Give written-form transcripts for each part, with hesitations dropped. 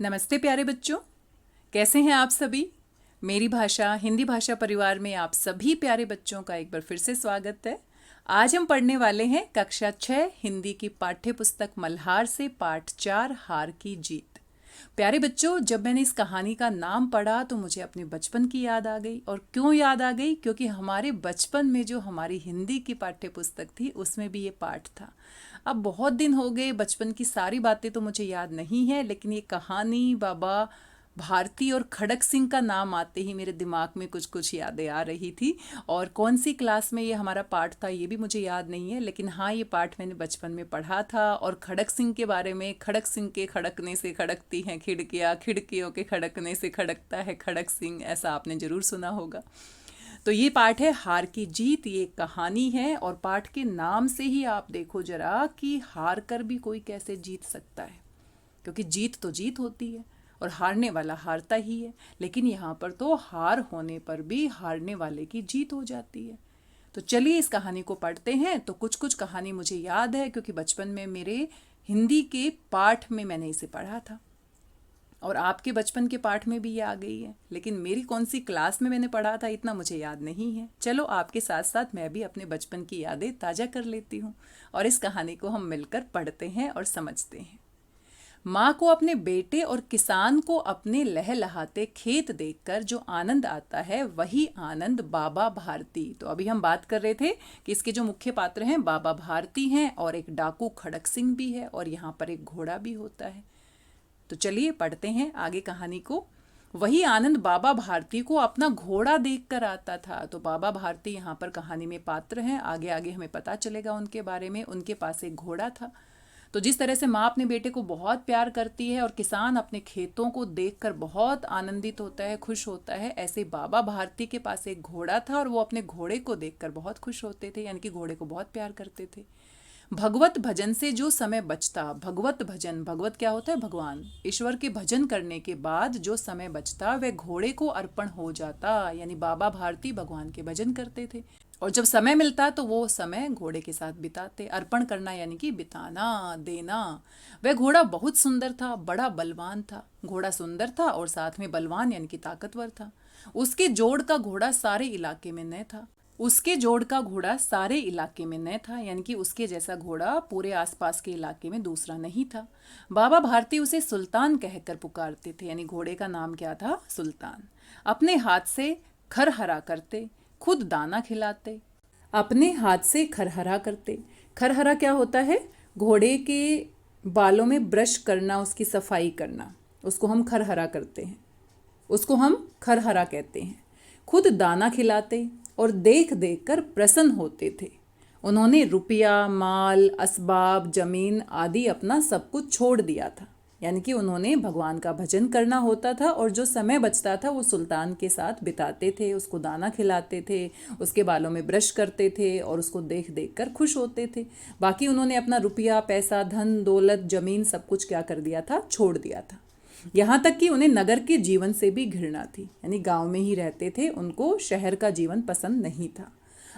नमस्ते प्यारे बच्चों, कैसे हैं आप सभी। मेरी भाषा हिंदी भाषा परिवार में आप सभी प्यारे बच्चों का एक बार फिर से स्वागत है। आज हम पढ़ने वाले हैं कक्षा 6 हिंदी की पाठ्य पुस्तक मल्हार से पाठ 4 हार की जीत। प्यारे बच्चों, जब मैंने इस कहानी का नाम पढ़ा तो मुझे अपने बचपन की याद आ गई। और क्यों याद आ गई? क्योंकि हमारे बचपन में जो हमारी हिंदी की पाठ्य पुस्तक थी उसमें भी ये पाठ था। अब बहुत दिन हो गए, बचपन की सारी बातें तो मुझे याद नहीं है, लेकिन ये कहानी बाबा भारती और खड़क सिंह का नाम आते ही मेरे दिमाग में कुछ कुछ यादें आ रही थी। और कौन सी क्लास में ये हमारा पाठ था ये भी मुझे याद नहीं है, लेकिन हाँ, ये पाठ मैंने बचपन में पढ़ा था। और खड़क सिंह के बारे में, खड़क सिंह के खड़कने से खड़कती हैं खिड़कियाँ, खिड़कियों के खड़कने से खड़कता है खड़क सिंह, ऐसा आपने ज़रूर सुना होगा। तो ये पाठ है हार की जीत। ये एक कहानी है और पाठ के नाम से ही आप देखो जरा कि हार कर भी कोई कैसे जीत सकता है, क्योंकि जीत तो जीत होती है और हारने वाला हारता ही है। लेकिन यहाँ पर तो हार होने पर भी हारने वाले की जीत हो जाती है। तो चलिए इस कहानी को पढ़ते हैं। तो कुछ कुछ कहानी मुझे याद है क्योंकि बचपन में मेरे हिंदी के पाठ में मैंने इसे पढ़ा था और आपके बचपन के पाठ में भी ये आ गई है, लेकिन मेरी कौन सी क्लास में मैंने पढ़ा था इतना मुझे याद नहीं है। चलो आपके साथ साथ मैं भी अपने बचपन की यादें ताज़ा कर लेती हूँ और इस कहानी को हम मिलकर पढ़ते हैं और समझते हैं। माँ को अपने बेटे और किसान को अपने लहलहाते खेत देखकर जो आनंद आता है वही आनंद बाबा भारती। तो अभी हम बात कर रहे थे कि इसके जो मुख्य पात्र हैं बाबा भारती हैं और एक डाकू खड़क सिंह भी है और यहाँ पर एक घोड़ा भी होता है। तो चलिए पढ़ते हैं आगे कहानी को। वही आनंद बाबा भारती को अपना घोड़ा देखकर आता था। तो बाबा भारती यहाँ पर कहानी में पात्र हैं, आगे आगे हमें पता चलेगा उनके बारे में। उनके पास एक घोड़ा था। तो जिस तरह से माँ अपने बेटे को बहुत प्यार करती है और किसान अपने खेतों को देखकर बहुत आनंदित होता है, खुश होता है, ऐसे बाबा भारती के पास एक घोड़ा था और वो अपने घोड़े को देखकर बहुत खुश होते थे, यानी कि घोड़े को बहुत प्यार करते थे। भगवत भजन से जो समय बचता, भगवत भजन, भगवत क्या होता है? भगवान, ईश्वर के भजन करने के बाद जो समय बचता वह घोड़े को अर्पण हो जाता। यानी बाबा भारती भगवान के भजन करते थे और जब समय मिलता तो वो समय घोड़े के साथ बिताते। अर्पण करना यानी कि बिताना, देना। वह घोड़ा बहुत सुंदर था, बड़ा बलवान था। घोड़ा सुंदर था और साथ में बलवान यानी कि ताकतवर था। उसके जोड़ का घोड़ा सारे इलाके में न था। उसके जोड़ का घोड़ा सारे इलाके में न था, यानी कि उसके जैसा घोड़ा पूरे आसपास के इलाके में दूसरा नहीं था। बाबा भारती उसे सुल्तान कहकर पुकारते थे, यानी घोड़े का नाम क्या था? सुल्तान। अपने हाथ से खरहरा करते, खुद दाना खिलाते। अपने हाथ से खरहरा करते। खरहरा क्या होता है? घोड़े के बालों में ब्रश करना, उसकी सफाई करना, उसको हम खरहरा करते हैं, उसको हम खरहरा कहते हैं। खुद दाना खिलाते और देख देख कर प्रसन्न होते थे। उन्होंने रुपया, माल, असबाब, जमीन आदि अपना सब कुछ छोड़ दिया था, यानी कि उन्होंने भगवान का भजन करना होता था और जो समय बचता था वो सुल्तान के साथ बिताते थे। उसको दाना खिलाते थे, उसके बालों में ब्रश करते थे और उसको देख देख कर खुश होते थे। बाकी उन्होंने अपना रुपया, पैसा, धन दौलत, जमीन सब कुछ क्या कर दिया था? छोड़ दिया था। यहाँ तक कि उन्हें नगर के जीवन से भी घृणा थी, यानी गांव में ही रहते थे, उनको शहर का जीवन पसंद नहीं था।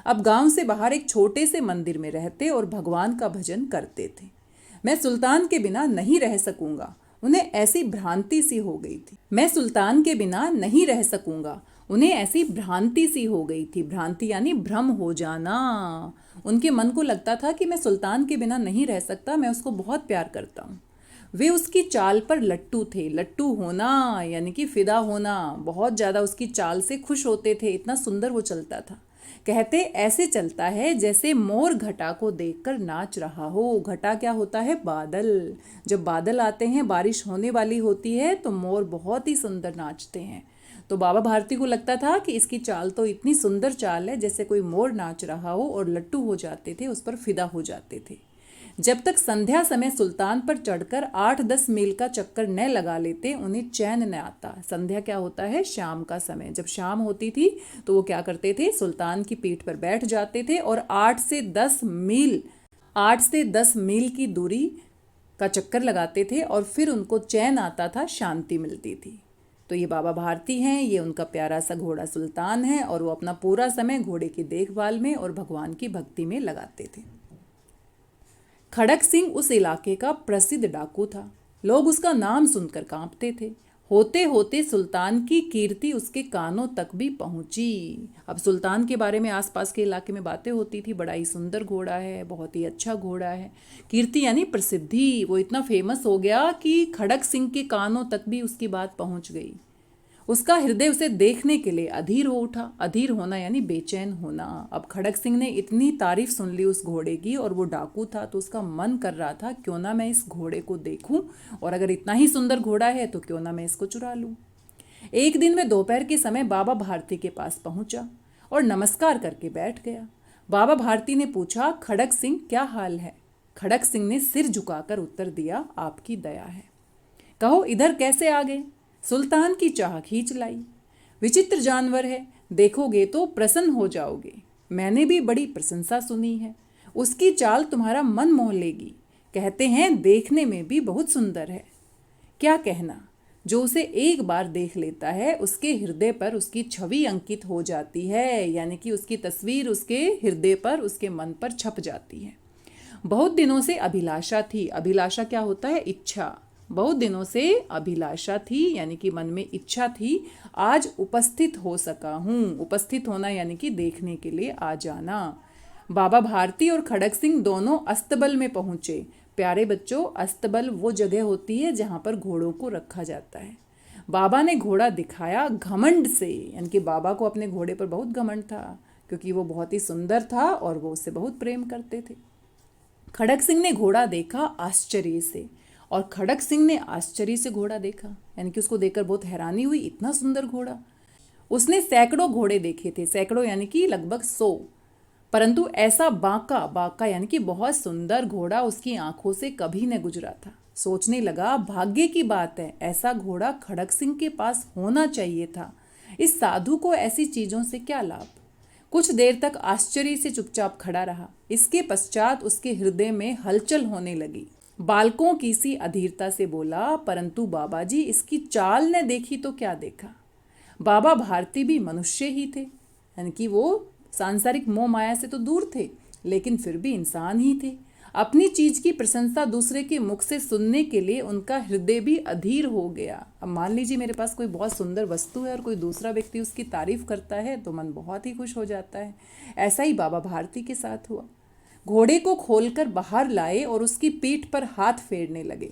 अब गांव से बाहर एक छोटे से मंदिर में रहते और भगवान का भजन करते थे। मैं सुल्तान के बिना नहीं रह सकूंगा, उन्हें ऐसी भ्रांति सी हो गई थी। मैं सुल्तान के बिना नहीं रह सकूंगा, उन्हें ऐसी भ्रांति सी हो गई थी। भ्रांति यानी भ्रम हो जाना। उनके मन को लगता था कि मैं सुल्तान के बिना नहीं रह सकता, मैं उसको बहुत प्यार करता हूँ। वे उसकी चाल पर लट्टू थे। लट्टू होना यानी कि फिदा होना, बहुत ज़्यादा उसकी चाल से खुश होते थे, इतना सुंदर वो चलता था। कहते ऐसे चलता है जैसे मोर घटा को देखकर नाच रहा हो। घटा क्या होता है? बादल। जब बादल आते हैं, बारिश होने वाली होती है, तो मोर बहुत ही सुंदर नाचते हैं। तो बाबा भारती को लगता था कि इसकी चाल तो इतनी सुंदर चाल है जैसे कोई मोर नाच रहा हो, और लट्टू हो जाते थे, उस पर फिदा हो जाते थे। जब तक संध्या समय सुल्तान पर चढ़कर 8-10 मील का चक्कर न लगा लेते उन्हें चैन न आता। संध्या क्या होता है? शाम का समय। जब शाम होती थी तो वो क्या करते थे? सुल्तान की पीठ पर बैठ जाते थे और 8 से 10 मील की दूरी का चक्कर लगाते थे और फिर उनको चैन आता था, शांति मिलती थी। तो ये बाबा भारती हैं, ये उनका प्यारा सा घोड़ा सुल्तान है और वो अपना पूरा समय घोड़े की देखभाल में और भगवान की भक्ति में लगाते थे। खड़क सिंह उस इलाके का प्रसिद्ध डाकू था। लोग उसका नाम सुनकर कांपते थे। होते होते सुल्तान की कीर्ति उसके कानों तक भी पहुंची। अब सुल्तान के बारे में आसपास के इलाके में बातें होती थी, बड़ा ही सुंदर घोड़ा है, बहुत ही अच्छा घोड़ा है। कीर्ति यानी प्रसिद्धि, वो इतना फेमस हो गया कि खड़क सिंह के कानों तक भी उसकी बात पहुंच गई। उसका हृदय उसे देखने के लिए अधीर हो उठा। अधीर होना यानी बेचैन होना। अब खड़क सिंह ने इतनी तारीफ सुन ली उस घोड़े की, और वो डाकू था तो उसका मन कर रहा था क्यों ना मैं इस घोड़े को देखूं, और अगर इतना ही सुंदर घोड़ा है तो क्यों ना मैं इसको चुरा लूं। एक दिन वह दोपहर के समय बाबा भारती के पास पहुंचा और नमस्कार करके बैठ गया। बाबा भारती ने पूछा, खड़क सिंह क्या हाल है? खड़क सिंह ने सिर झुकाकर उत्तर दिया, आपकी दया है। कहो इधर कैसे आ गए? सुल्तान की चाह खींच लाई। विचित्र जानवर है, देखोगे तो प्रसन्न हो जाओगे। मैंने भी बड़ी प्रशंसा सुनी है। उसकी चाल तुम्हारा मन मोह लेगी। कहते हैं देखने में भी बहुत सुंदर है। क्या कहना, जो उसे एक बार देख लेता है उसके हृदय पर उसकी छवि अंकित हो जाती है, यानी कि उसकी तस्वीर उसके हृदय पर, उसके मन पर छप जाती है। बहुत दिनों से अभिलाषा थी। अभिलाषा क्या होता है? इच्छा। बहुत दिनों से अभिलाषा थी यानी कि मन में इच्छा थी, आज उपस्थित हो सका हूँ। उपस्थित होना यानी कि देखने के लिए आ जाना। बाबा भारती और खड़क सिंह दोनों अस्तबल में पहुँचे। प्यारे बच्चों, अस्तबल वो जगह होती है जहाँ पर घोड़ों को रखा जाता है। बाबा ने घोड़ा दिखाया घमंड से, यानी कि बाबा को अपने घोड़े पर बहुत घमंड था, क्योंकि वो बहुत ही सुंदर था और वो उससे बहुत प्रेम करते थे। खड़क सिंह ने घोड़ा देखा आश्चर्य से, और खड़क सिंह ने आश्चर्य से घोड़ा देखा, यानी कि उसको देखकर बहुत हैरानी हुई, इतना सुंदर घोड़ा। उसने सैकड़ों घोड़े देखे थे, सैकड़ों यानी कि लगभग 100, परंतु ऐसा बांका, बांका यानी कि बहुत सुंदर घोड़ा उसकी आंखों से कभी न गुजरा था। सोचने लगा, भाग्य की बात है, ऐसा घोड़ा खड़क सिंह के पास होना चाहिए था। इस साधु को ऐसी चीजों से क्या लाभ? कुछ देर तक आश्चर्य से चुपचाप खड़ा रहा। इसके पश्चात उसके हृदय में हलचल होने लगी। बालकों की सी अधीरता से बोला, परंतु बाबा जी, इसकी चाल ने देखी तो क्या देखा? बाबा भारती भी मनुष्य ही थे, यानी कि वो सांसारिक मोह माया से तो दूर थे, लेकिन फिर भी इंसान ही थे। अपनी चीज की प्रशंसा दूसरे के मुख से सुनने के लिए उनका हृदय भी अधीर हो गया। अब मान लीजिए मेरे पास कोई बहुत सुंदर वस्तु है और कोई दूसरा व्यक्ति उसकी तारीफ करता है तो मन बहुत ही खुश हो जाता है। ऐसा ही बाबा भारती के साथ हुआ। घोड़े को खोलकर बाहर लाए और उसकी पीठ पर हाथ फेरने लगे।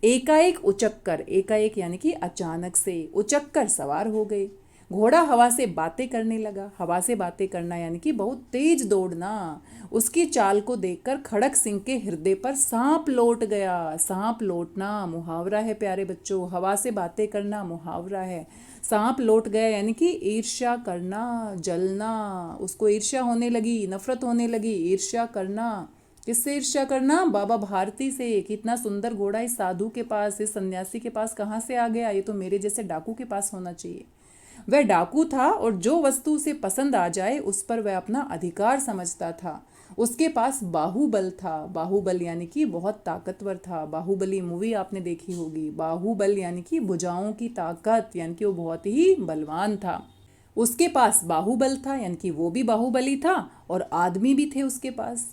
एकाएक उचक्कर, एकाएक यानी कि अचानक से, उचक्कर सवार हो गए। घोड़ा हवा से बातें करने लगा। हवा से बातें करना यानी कि बहुत तेज दौड़ना। उसकी चाल को देखकर खड़क सिंह के हृदय पर सांप लौट गया। सांप लौटना मुहावरा है प्यारे बच्चों, हवा से बातें करना मुहावरा है। सांप लौट गया यानी कि ईर्ष्या करना, जलना। उसको ईर्ष्या होने लगी, नफरत होने लगी। ईर्ष्या करना, किससे ईर्ष्या करना? बाबा भारती से। कितना सुंदर घोड़ा इस साधु के पास, इस सन्यासी के पास कहाँ से आ गया? ये तो मेरे जैसे डाकू के पास होना चाहिए। वह डाकू था और जो वस्तु उसे पसंद आ जाए उस पर वह अपना अधिकार समझता था। उसके पास बाहुबल था। बाहुबल यानी कि बहुत ताकतवर था। बाहुबली मूवी आपने देखी होगी। बाहुबल यानी कि भुजाओं की ताकत, यानी कि वो बहुत ही बलवान था। उसके पास बाहुबल था, यानी कि वो भी बाहुबली था, और आदमी भी थे उसके पास,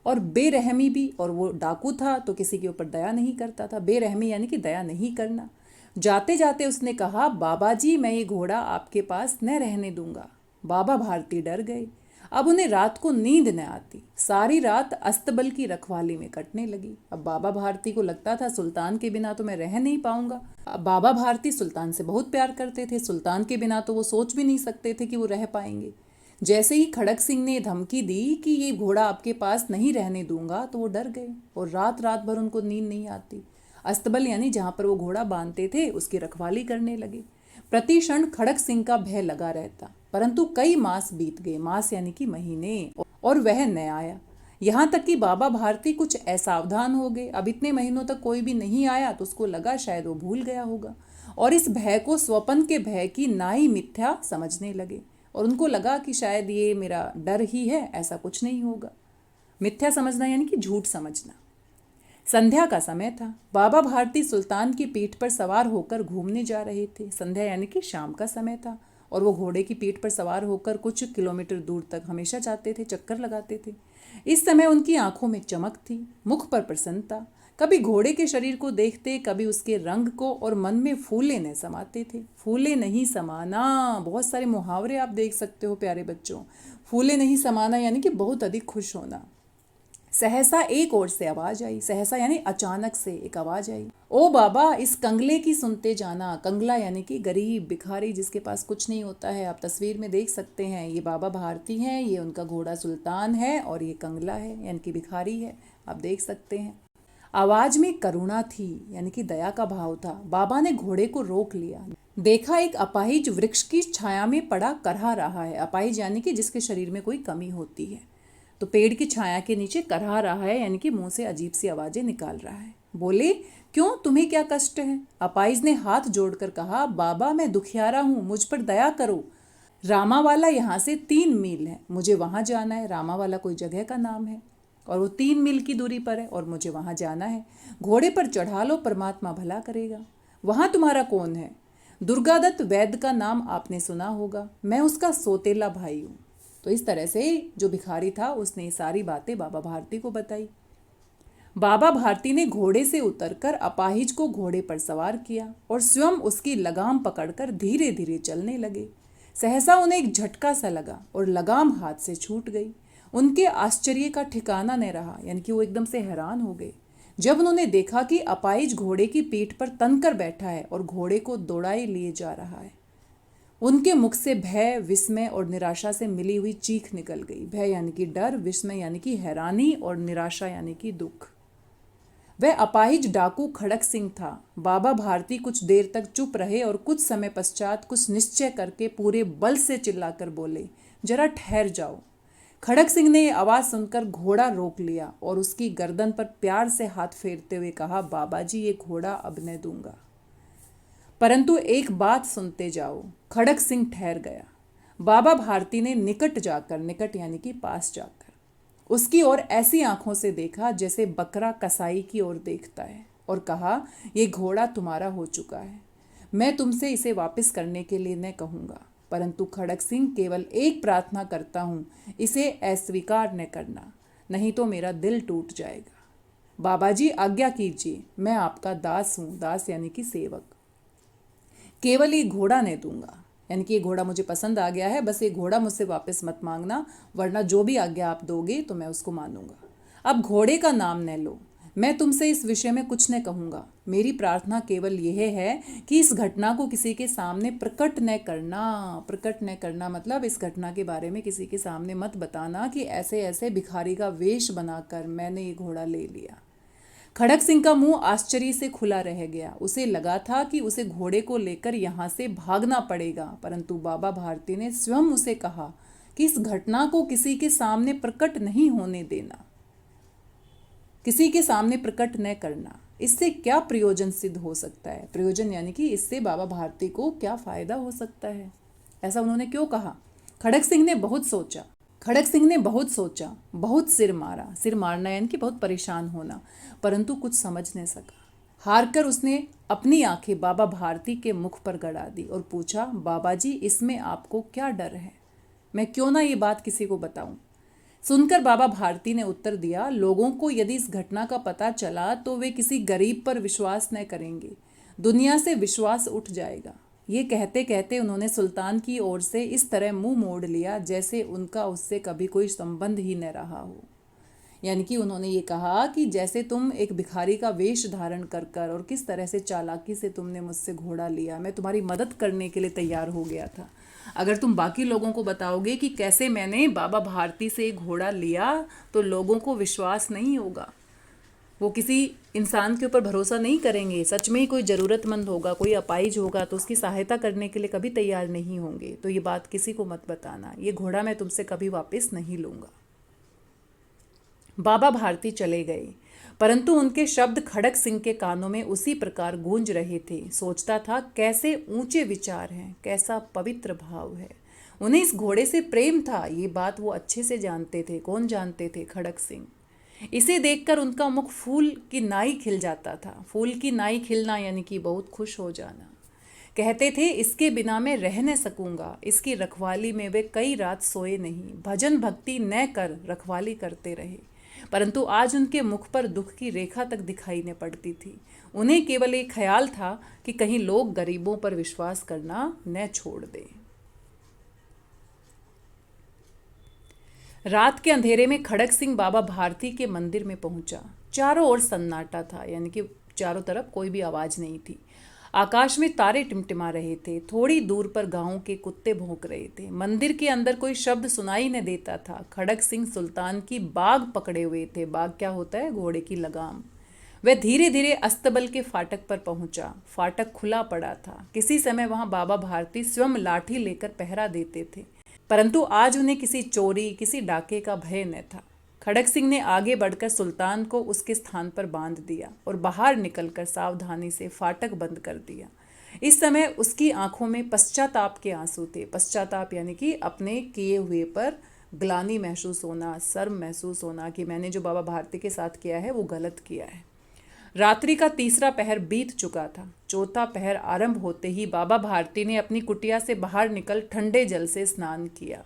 और बेरहमी भी। और वो डाकू था तो किसी के ऊपर दया नहीं करता था। बेरहमी यानी कि दया नहीं करना। जाते जाते उसने कहा, बाबा जी, मैं ये घोड़ा आपके पास न रहने दूंगा। बाबा भारती डर गए। अब उन्हें रात को नींद न आती। सारी रात अस्तबल की रखवाली में कटने लगी। अब बाबा भारती को लगता था सुल्तान के बिना तो मैं रह नहीं पाऊंगा। अब बाबा भारती सुल्तान से बहुत प्यार करते थे। सुल्तान के बिना तो वो सोच भी नहीं सकते थे कि वो रह पाएंगे। जैसे ही खड़क सिंह ने धमकी दी कि ये घोड़ा आपके पास नहीं रहने दूंगा, तो वो डर गए और रात रात भर उनको नींद नहीं आती। अस्तबल यानी जहाँ पर वो घोड़ा बांधते थे उसकी रखवाली करने लगे। प्रति क्षण खड़क सिंह का भय लगा रहता, परंतु कई मास बीत गए। मास यानी कि महीने, और वह न आया। यहाँ तक कि बाबा भारती कुछ असावधान हो गए। अब इतने महीनों तक कोई भी नहीं आया तो उसको लगा शायद वो भूल गया होगा, और इस भय को स्वपन के भय की नाई मिथ्या समझने लगे। और उनको लगा कि शायद ये मेरा डर ही है, ऐसा कुछ नहीं होगा। मिथ्या समझना यानी कि झूठ समझना। संध्या का समय था। बाबा भारती सुल्तान की पीठ पर सवार होकर घूमने जा रहे थे। संध्या यानी कि शाम का समय था, और वो घोड़े की पीठ पर सवार होकर कुछ किलोमीटर दूर तक हमेशा जाते थे, चक्कर लगाते थे। इस समय उनकी आंखों में चमक थी, मुख पर प्रसन्नता। कभी घोड़े के शरीर को देखते, कभी उसके रंग को, और मन में फूले न समाते थे। फूले नहीं समाना, बहुत सारे मुहावरे आप देख सकते हो प्यारे बच्चों। फूले नहीं समाना यानी कि बहुत अधिक खुश होना। सहसा एक ओर से आवाज आई, सहसा यानी अचानक से एक आवाज आई, ओ बाबा इस कंगले की सुनते जाना। कंगला यानी कि गरीब भिखारी जिसके पास कुछ नहीं होता है। आप तस्वीर में देख सकते हैं, ये बाबा भारती हैं, ये उनका घोड़ा सुल्तान है, और ये कंगला है यानी कि भिखारी है, आप देख सकते हैं। आवाज में करुणा थी यानी कि दया का भाव था। बाबा ने घोड़े को रोक लिया। देखा एक अपाहिज वृक्ष की छाया में पड़ा करहा रहा है। अपाहिज यानी कि जिसके शरीर में कोई कमी होती है, तो पेड़ की छाया के नीचे करहा रहा है यानी कि मुंह से अजीब सी आवाजें निकाल रहा है। बोले, क्यों, तुम्हें क्या कष्ट है? अपाहिज ने हाथ जोड़कर कहा, बाबा मैं दुखियारा हूँ, मुझ पर दया करो। रामावाला यहाँ से 3 मील है, मुझे वहाँ जाना है। रामावाला कोई जगह का नाम है और वो 3 मील की दूरी पर है और मुझे वहाँ जाना है। घोड़े पर चढ़ा लो, परमात्मा भला करेगा। वहाँ तुम्हारा कौन है? दुर्गादत्त वैद्य का नाम आपने सुना होगा, मैं उसका सोतेला भाई हूँ। तो इस तरह से जो भिखारी था उसने ये सारी बातें बाबा भारती को बताई। बाबा भारती ने घोड़े से उतरकर अपाहिज को घोड़े पर सवार किया और स्वयं उसकी लगाम पकड़कर धीरे धीरे चलने लगे। सहसा उन्हें एक झटका सा लगा और लगाम हाथ से छूट गई। उनके आश्चर्य का ठिकाना न रहा, यानी कि वो एकदम से हैरान हो गए जब उन्होंने देखा कि अपाहिज घोड़े की पीठ पर तनकर बैठा है और घोड़े को दौड़ाए लिए जा रहा है। उनके मुख से भय, विस्मय और निराशा से मिली हुई चीख निकल गई। भय यानी कि डर, विस्मय यानी कि हैरानी, और निराशा यानी कि दुख। वह अपाहिज डाकू खड़क सिंह था। बाबा भारती कुछ देर तक चुप रहे और कुछ समय पश्चात कुछ निश्चय करके पूरे बल से चिल्लाकर बोले, जरा ठहर जाओ। खड़क सिंह ने यह आवाज सुनकर घोड़ा रोक लिया और उसकी गर्दन पर प्यार से हाथ फेरते हुए कहा, बाबा जी ये घोड़ा अब न दूंगा, परंतु एक बात सुनते जाओ। खड़क सिंह ठहर गया। बाबा भारती ने निकट जाकर, निकट यानी कि पास जाकर, उसकी ओर ऐसी आंखों से देखा जैसे बकरा कसाई की ओर देखता है, और कहा, ये घोड़ा तुम्हारा हो चुका है, मैं तुमसे इसे वापस करने के लिए न कहूँगा, परंतु खड़क सिंह केवल एक प्रार्थना करता हूँ, इसे अस्वीकार न करना, नहीं तो मेरा दिल टूट जाएगा। बाबा जी आज्ञा कीजिए, मैं आपका दास हूँ। दास यानी कि सेवक। केवल ये घोड़ा नहीं दूंगा, यानी कि ये घोड़ा मुझे पसंद आ गया है, बस ये घोड़ा मुझसे वापस मत मांगना, वरना जो भी आज्ञा आप दोगे तो मैं उसको मानूंगा। अब घोड़े का नाम न लो, मैं तुमसे इस विषय में कुछ न कहूँगा। मेरी प्रार्थना केवल यह है कि इस घटना को किसी के सामने प्रकट न करना। प्रकट न करना मतलब इस घटना के बारे में किसी के सामने मत बताना कि ऐसे ऐसे भिखारी का वेश बनाकर मैंने ये घोड़ा ले लिया। खड़क सिंह का मुंह आश्चर्य से खुला रह गया। उसे लगा था कि उसे घोड़े को लेकर यहाँ से भागना पड़ेगा, परंतु बाबा भारती ने स्वयं उसे कहा कि इस घटना को किसी के सामने प्रकट नहीं होने देना, किसी के सामने प्रकट न करना। इससे क्या प्रयोजन सिद्ध हो सकता है? प्रयोजन यानी कि इससे बाबा भारती को क्या फायदा हो सकता है? ऐसा उन्होंने क्यों कहा? खड़क सिंह ने बहुत सोचा। खड़क सिंह ने बहुत सोचा, बहुत सिर मारा। सिर मारना यानी कि बहुत परेशान होना, परंतु कुछ समझ नहीं सका। हारकर उसने अपनी आंखें बाबा भारती के मुख पर गड़ा दी और पूछा, बाबा जी इसमें आपको क्या डर है? मैं क्यों ना ये बात किसी को बताऊं? सुनकर बाबा भारती ने उत्तर दिया, लोगों को यदि इस घटना का पता चला तो वे किसी गरीब पर विश्वास न करेंगे, दुनिया से विश्वास उठ जाएगा। ये कहते कहते उन्होंने सुल्तान की ओर से इस तरह मुंह मोड़ लिया जैसे उनका उससे कभी कोई संबंध ही न रहा हो। यानी कि उन्होंने ये कहा कि जैसे तुम एक भिखारी का वेश धारण कर कर और किस तरह से चालाकी से तुमने मुझसे घोड़ा लिया, मैं तुम्हारी मदद करने के लिए तैयार हो गया था। अगर तुम बाकी लोगों को बताओगे कि कैसे मैंने बाबा भारती से घोड़ा लिया तो लोगों को विश्वास नहीं होगा, वो किसी इंसान के ऊपर भरोसा नहीं करेंगे। सच में ही कोई ज़रूरतमंद होगा, कोई अपाहिज होगा तो उसकी सहायता करने के लिए कभी तैयार नहीं होंगे। तो ये बात किसी को मत बताना, ये घोड़ा मैं तुमसे कभी वापस नहीं लूँगा। बाबा भारती चले गए, परंतु उनके शब्द खड़क सिंह के कानों में उसी प्रकार गूंज रहे थे। सोचता था कैसे ऊंचे विचार हैं, कैसा पवित्र भाव है। उन्हें इस घोड़े से प्रेम था, ये बात वो अच्छे से जानते थे। कौन जानते थे? खड़क सिंह। इसे देखकर उनका मुख फूल की नाई खिल जाता था। फूल की नाई खिलना यानी कि बहुत खुश हो जाना। कहते थे इसके बिना मैं रह न सकूंगा। इसकी रखवाली में वे कई रात सोए नहीं, भजन भक्ति न कर रखवाली करते रहे। परंतु आज उनके मुख पर दुख की रेखा तक दिखाई न पड़ती थी। उन्हें केवल एक ख्याल था कि कहीं लोग गरीबों पर विश्वास करना न छोड़ दें। रात के अंधेरे में खड़ग सिंह बाबा भारती के मंदिर में पहुंचा। चारों ओर सन्नाटा था, यानी कि चारों तरफ कोई भी आवाज नहीं थी। आकाश में तारे टिमटिमा रहे थे। थोड़ी दूर पर गांव के कुत्ते भौंक रहे थे। मंदिर के अंदर कोई शब्द सुनाई न देता था। खड़ग सिंह सुल्तान की बाग पकड़े हुए थे। बाग क्या होता है? घोड़े की लगाम। वह धीरे धीरे अस्तबल के फाटक पर पहुंचा। फाटक खुला पड़ा था। किसी समय वहां बाबा भारती स्वयं लाठी लेकर पहरा देते थे, परंतु आज उन्हें किसी चोरी, किसी डाके का भय न था। खड़ग सिंह ने आगे बढ़कर सुल्तान को उसके स्थान पर बांध दिया और बाहर निकलकर सावधानी से फाटक बंद कर दिया। इस समय उसकी आंखों में पश्चाताप के आंसू थे। पश्चाताप यानी कि अपने किए हुए पर ग्लानि महसूस होना, शर्म महसूस होना कि मैंने जो बाबा भारती के साथ किया है वो गलत किया है। रात्रि का तीसरा पहर बीत चुका था। चौथा पहर आरंभ होते ही बाबा भारती ने अपनी कुटिया से बाहर निकल ठंडे जल से स्नान किया।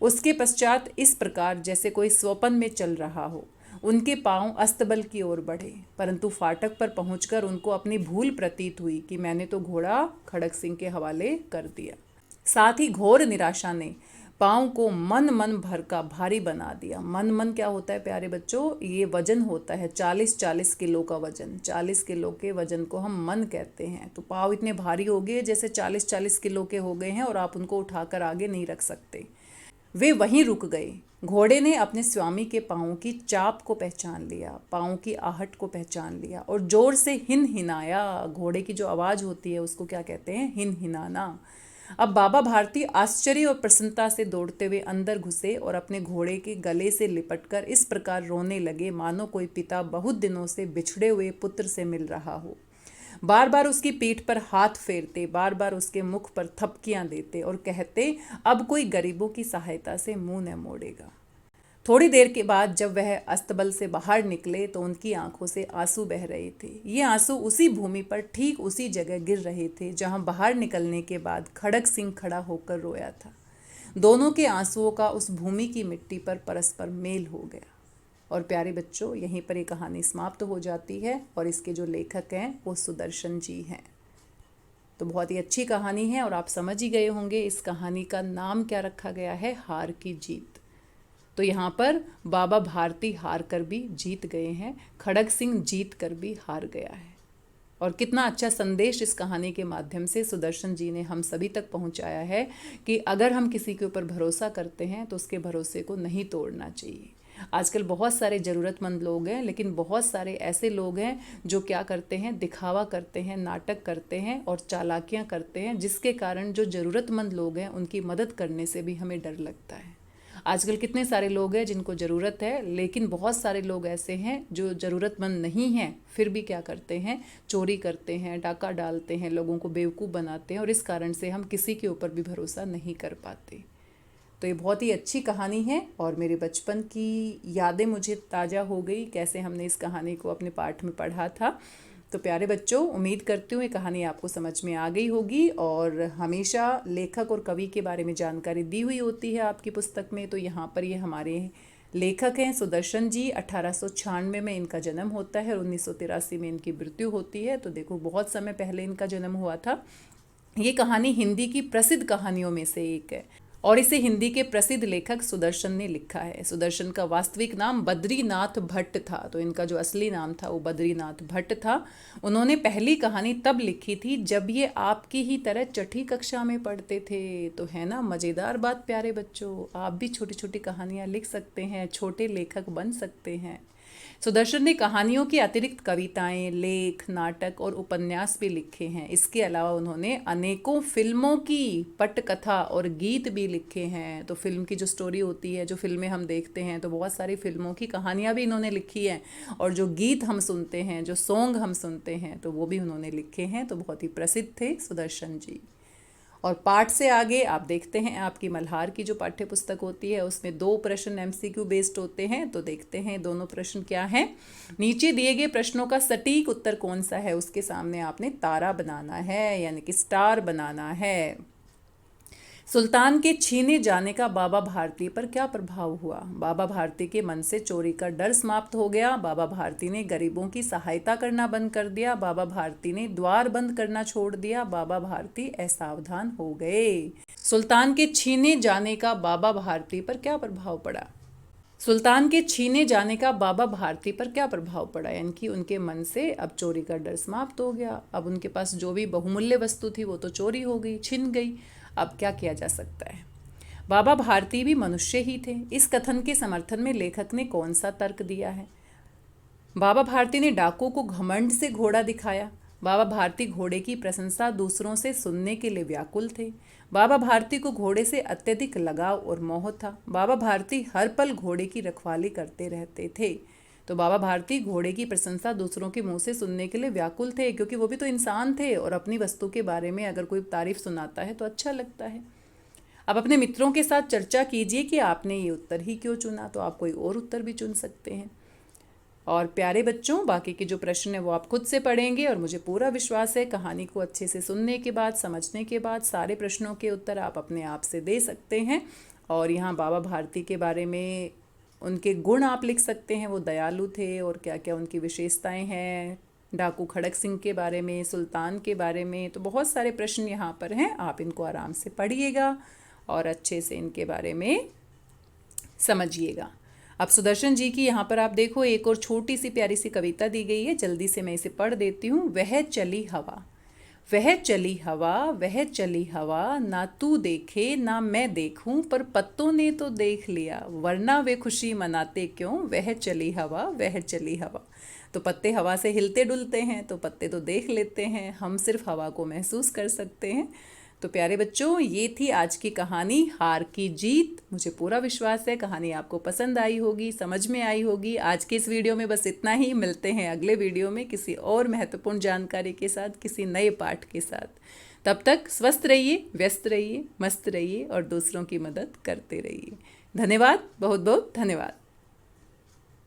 उसके पश्चात इस प्रकार जैसे कोई स्वप्न में चल रहा हो उनके पांव अस्तबल की ओर बढ़े, परंतु फाटक पर पहुंचकर उनको अपनी भूल प्रतीत हुई कि मैंने तो घोड़ा खड़ग सिंह के हवाले कर दिया। साथ ही घोर निराशा ने पाँव को मन मन भर का भारी बना दिया। मन मन क्या होता है प्यारे बच्चों? ये वजन होता है 40-40 किलो का वजन। 40 किलो के वजन को हम मन कहते हैं। तो पाँव इतने भारी हो गए जैसे 40-40 किलो के हो गए हैं और आप उनको उठाकर आगे नहीं रख सकते। वे वहीं रुक गए। घोड़े ने अपने स्वामी के पाँव की चाप को पहचान लिया, पाँव की आहट को पहचान लिया और जोर से हिन हिनाया। घोड़े की जो आवाज़ होती है उसको क्या कहते हैं? हिन हिनाना। अब बाबा भारती आश्चर्य और प्रसन्नता से दौड़ते हुए अंदर घुसे और अपने घोड़े के गले से लिपटकर इस प्रकार रोने लगे मानो कोई पिता बहुत दिनों से बिछड़े हुए पुत्र से मिल रहा हो। बार बार उसकी पीठ पर हाथ फेरते, बार बार उसके मुख पर थपकियां देते और कहते, अब कोई गरीबों की सहायता से मुंह न मोड़ेगा। थोड़ी देर के बाद जब वह अस्तबल से बाहर निकले तो उनकी आंखों से आंसू बह रहे थे। ये आंसू उसी भूमि पर ठीक उसी जगह गिर रहे थे जहां बाहर निकलने के बाद खड़ग सिंह खड़ा होकर रोया था। दोनों के आंसुओं का उस भूमि की मिट्टी पर परस्पर मेल हो गया। और प्यारे बच्चों, यहीं पर ये कहानी समाप्त हो जाती है और इसके जो लेखक हैं वो सुदर्शन जी हैं। तो बहुत ही अच्छी कहानी है और आप समझ ही गए होंगे इस कहानी का नाम क्या रखा गया है? हार की जीत। तो यहाँ पर बाबा भारती हार कर भी जीत गए हैं, खड़ग सिंह जीत कर भी हार गया है। और कितना अच्छा संदेश इस कहानी के माध्यम से सुदर्शन जी ने हम सभी तक पहुँचाया है कि अगर हम किसी के ऊपर भरोसा करते हैं तो उसके भरोसे को नहीं तोड़ना चाहिए। आजकल बहुत सारे ज़रूरतमंद लोग हैं, लेकिन बहुत सारे ऐसे लोग हैं जो क्या करते हैं? दिखावा करते हैं, नाटक करते हैं और चालाकियाँ करते हैं, जिसके कारण जो ज़रूरतमंद लोग हैं उनकी मदद करने से भी हमें डर लगता है। आजकल कितने सारे लोग हैं जिनको ज़रूरत है, लेकिन बहुत सारे लोग ऐसे हैं जो ज़रूरतमंद नहीं हैं फिर भी क्या करते हैं? चोरी करते हैं, डाका डालते हैं, लोगों को बेवकूफ़ बनाते हैं और इस कारण से हम किसी के ऊपर भी भरोसा नहीं कर पाते। तो ये बहुत ही अच्छी कहानी है और मेरे बचपन की यादें मुझे ताज़ा हो गई, कैसे हमने इस कहानी को अपने पाठ में पढ़ा था। तो प्यारे बच्चों, उम्मीद करती हूँ ये कहानी आपको समझ में आ गई होगी। और हमेशा लेखक और कवि के बारे में जानकारी दी हुई होती है आपकी पुस्तक में। तो यहाँ पर ये हमारे लेखक हैं सुदर्शन जी। 1896 में इनका जन्म होता है और 1983 में इनकी मृत्यु होती है। तो देखो, बहुत समय पहले इनका जन्म हुआ था। ये कहानी हिंदी की प्रसिद्ध कहानियों में से एक है और इसे हिंदी के प्रसिद्ध लेखक सुदर्शन ने लिखा है। सुदर्शन का वास्तविक नाम बद्रीनाथ भट्ट था, तो इनका जो असली नाम था वो बद्रीनाथ भट्ट था। उन्होंने पहली कहानी तब लिखी थी जब ये आपकी ही तरह छठी कक्षा में पढ़ते थे। तो है ना मज़ेदार बात प्यारे बच्चों, आप भी छोटी छोटी कहानियाँ लिख सकते हैं, छोटे लेखक बन सकते हैं। सुदर्शन ने कहानियों के अतिरिक्त कविताएं, लेख, नाटक और उपन्यास भी लिखे हैं। इसके अलावा उन्होंने अनेकों फिल्मों की पटकथा और गीत भी लिखे हैं। तो फिल्म की जो स्टोरी होती है, जो फिल्में हम देखते हैं, तो बहुत सारी फिल्मों की कहानियाँ भी इन्होंने लिखी हैं और जो गीत हम सुनते हैं, जो सॉन्ग हम सुनते हैं, तो वो भी उन्होंने लिखे हैं। तो बहुत ही प्रसिद्ध थे सुदर्शन जी। और पाठ से आगे आप देखते हैं आपकी मल्हार की जो पाठ्य पुस्तक होती है उसमें 2 प्रश्न एमसीक्यू बेस्ड होते हैं। तो देखते हैं दोनों प्रश्न क्या हैं। नीचे दिए गए प्रश्नों का सटीक उत्तर कौन सा है, उसके सामने आपने तारा बनाना है, यानी कि स्टार बनाना है। सुल्तान के छीने जाने का बाबा भारती पर क्या प्रभाव हुआ? बाबा भारती के मन से चोरी का डर समाप्त हो गया। बाबा भारती ने गरीबों की सहायता करना बंद कर दिया। बाबा भारती ने द्वार बंद करना छोड़ दिया। बाबा भारती असावधान हो गए। सुल्तान के छीने जाने का बाबा भारती पर क्या प्रभाव पड़ा? सुल्तान के छीने जाने का बाबा भारती पर क्या प्रभाव पड़ा? यानी कि उनके मन से अब चोरी का डर समाप्त हो गया। अब उनके पास जो भी बहुमूल्य वस्तु थी वो तो चोरी हो गई, छिन गई। अब क्या किया जा सकता है? बाबा भारती भी मनुष्य ही थे। इस कथन के समर्थन में लेखक ने कौन सा तर्क दिया है? बाबा भारती ने डाकू को घमंड से घोड़ा दिखाया। बाबा भारती घोड़े की प्रशंसा दूसरों से सुनने के लिए व्याकुल थे। बाबा भारती को घोड़े से अत्यधिक लगाव और मोह था। बाबा भारती हर पल घोड़े की रखवाली करते रहते थे। तो बाबा भारती घोड़े की प्रशंसा दूसरों के मुंह से सुनने के लिए व्याकुल थे, क्योंकि वो भी तो इंसान थे और अपनी वस्तु के बारे में अगर कोई तारीफ सुनाता है तो अच्छा लगता है। अब अपने मित्रों के साथ चर्चा कीजिए कि आपने ये उत्तर ही क्यों चुना। तो आप कोई और उत्तर भी चुन सकते हैं। और प्यारे बच्चों, बाकी के जो प्रश्न है वो आप खुद से पढ़ेंगे और मुझे पूरा विश्वास है कहानी को अच्छे से सुनने के बाद, समझने के बाद सारे प्रश्नों के उत्तर आप अपने आप से दे सकते हैं। और यहाँ बाबा भारती के बारे में उनके गुण आप लिख सकते हैं। वो दयालु थे और क्या क्या उनकी विशेषताएं हैं। डाकू खड़क सिंह के बारे में, सुल्तान के बारे में, तो बहुत सारे प्रश्न यहाँ पर हैं। आप इनको आराम से पढ़िएगा और अच्छे से इनके बारे में समझिएगा। अब सुदर्शन जी की यहाँ पर आप देखो एक और छोटी सी प्यारी सी कविता दी गई है। जल्दी से मैं इसे पढ़ देती हूँ। वह चली हवा, वह चली हवा, वह चली हवा, ना तू देखे ना मैं देखूं, पर पत्तों ने तो देख लिया, वरना वे खुशी मनाते क्यों? वह चली हवा, वह चली हवा। तो पत्ते हवा से हिलते डुलते हैं, तो पत्ते तो देख लेते हैं, हम सिर्फ हवा को महसूस कर सकते हैं। तो प्यारे बच्चों, ये थी आज की कहानी हार की जीत। मुझे पूरा विश्वास है कहानी आपको पसंद आई होगी, समझ में आई होगी। आज के इस वीडियो में बस इतना ही। मिलते हैं अगले वीडियो में किसी और महत्वपूर्ण जानकारी के साथ, किसी नए पाठ के साथ। तब तक स्वस्थ रहिए, व्यस्त रहिए, मस्त रहिए और दूसरों की मदद करते रहिए। धन्यवाद, बहुत बहुत धन्यवाद।